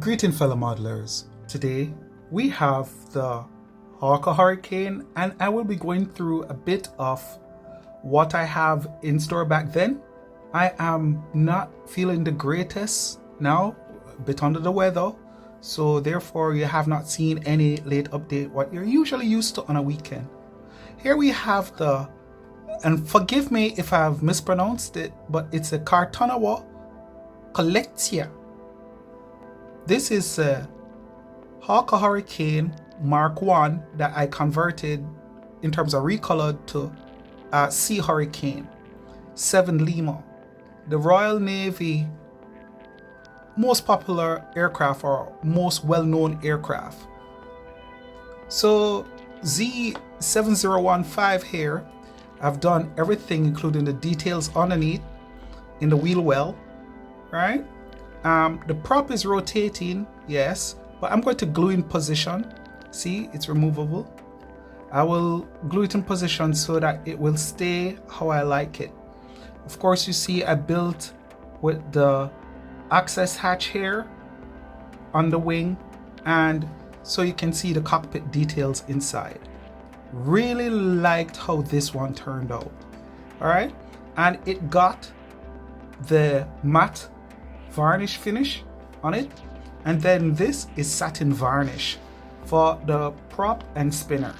Greeting fellow modelers. Today we have the Hawker Hurricane and I will be going through a bit of what I have in store back then. I am not feeling the greatest now, a bit under the weather, so therefore you have not seen any late update what you're usually used to on a weekend. Here we have the, and forgive me if I've mispronounced it, but it's a Cartonawa Collectia. This is a Hawker Hurricane Mark 1 that I converted in terms of recolored to Sea Hurricane 7 Lima, the Royal Navy most popular aircraft or most well-known aircraft. So Z7015 here, I've done everything including the details underneath in the wheel well, right? The prop is rotating, yes, but I'm going to glue in position. See, it's removable. I will glue it in position so that it will stay how I like it. Of course, you see I built with the access hatch here on the wing, and so you can see the cockpit details inside. Really liked how this one turned out. All right, and it got the matte varnish finish on it, and then this is satin varnish for the prop and spinner,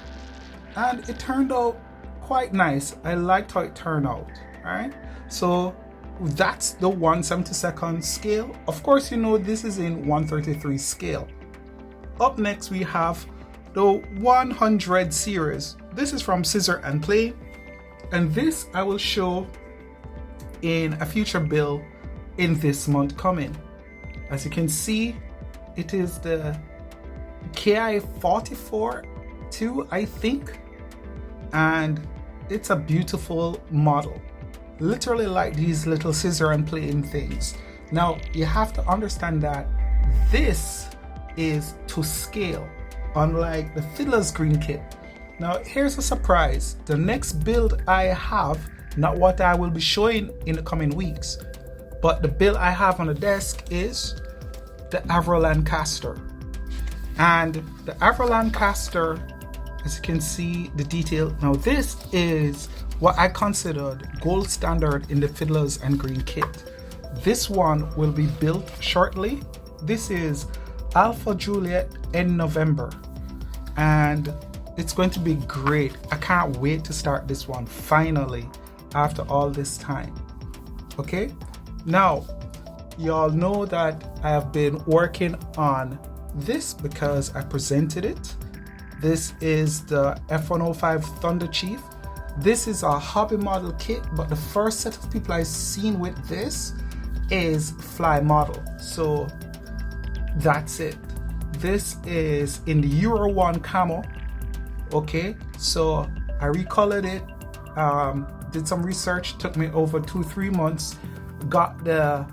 and it turned out quite nice. I liked how it turned out. All right, so that's the 1/72 scale. Of course, you know this is in 1/33 scale. Up next we have the 100 series. This is from Scissor and Play, and this I will show in a future build in this month coming. As you can see, it is the KI-44-2, I think, and it's a beautiful model. Literally like these little scissor and playing things. Now you have to understand that this is to scale, unlike the Fiddler's Green kit. Now here's a surprise. The next build I have, not what I will be showing in the coming weeks, but the build I have on the desk is the Avro Lancaster. And the Avro Lancaster, as you can see the detail, now this is what I considered gold standard in the Fiddlers and Green kit. This one will be built shortly. This is Alpha Juliet in November, and it's going to be great. I can't wait to start this one finally after all this time. Okay, now y'all know that I have been working on this because I presented it. This is the F105 Thunderchief. This is a hobby model kit, but the first set of people I've seen with this is fly model. So that's it. This is in the Euro 1 camo. Okay, so I recolored it, did some research, took me over 2-3 months, got the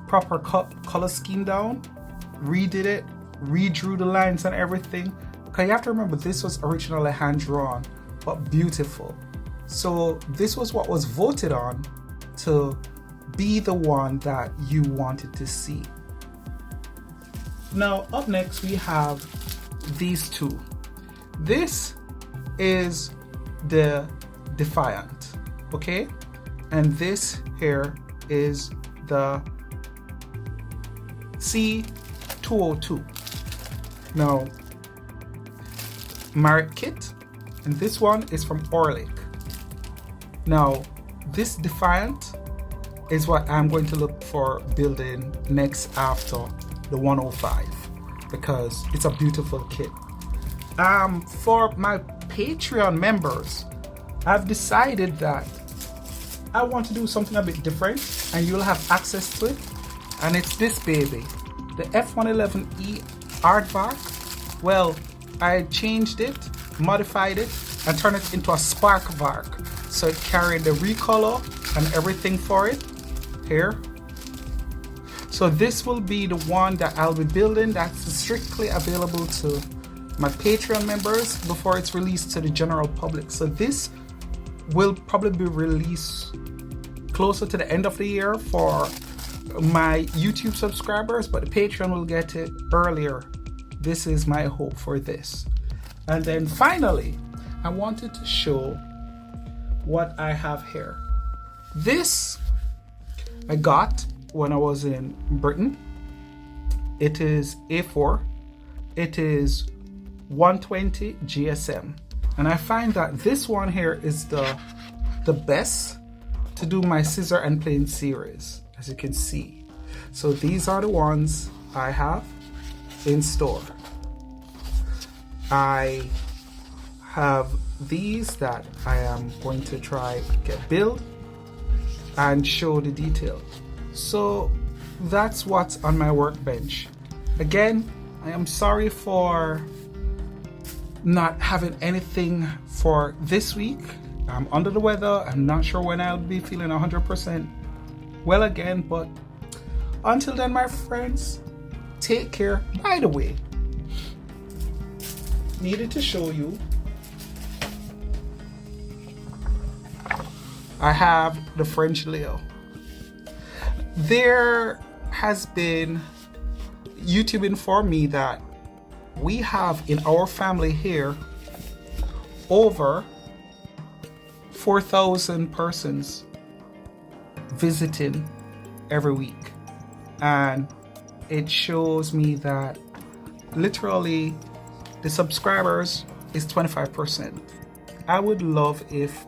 proper color scheme down, redid it, redrew the lines and everything. Okay, you have to remember this was originally hand drawn, but beautiful. So this was what was voted on to be the one that you wanted to see. Now up next we have these two. This is the Defiant, okay, and this here is the C202. Now Marek kit, and this one is from Orlik. Now this Defiant is what I'm going to look for building next after the 105 because it's a beautiful kit. For my Patreon members, I've decided that I want to do something a bit different and you'll have access to it, and it's this baby, the F111E Aardvark. Well, I changed it, modified it, and turned it into a Spark Vark, so it carried the recolor and everything for it here. So this will be the one that I'll be building that's strictly available to my Patreon members before it's released to the general public. So this will probably be released closer to the end of the year for my YouTube subscribers, but the Patreon will get it earlier. This is my hope for this. And then finally, I wanted to show what I have here. This I got when I was in Britain. It is A4. It is 120 GSM. And I find that this one here is the best to do my scissor and plane series, as you can see. So these are the ones I have in store. I have these that I am going to try get build and show the detail. So that's what's on my workbench. Again, I am sorry for not having anything for this week. I'm under the weather. I'm not sure when I'll be feeling 100% well again, but until then, my friends, take care. By the way, needed to show you, I have the French Leo. There has been YouTube informed me that we have in our family here over 4,000 persons visiting every week, and it shows me that literally the subscribers is 25%. I would love if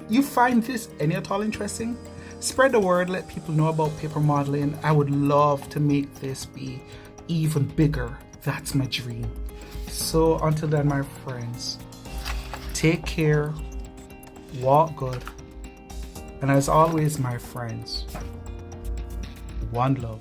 you find this any at all interesting. Spread the word, let people know about paper modeling. I would love to make this be even bigger. That's my dream. So until then, my friends, take care, walk good, and as always, my friends, one love.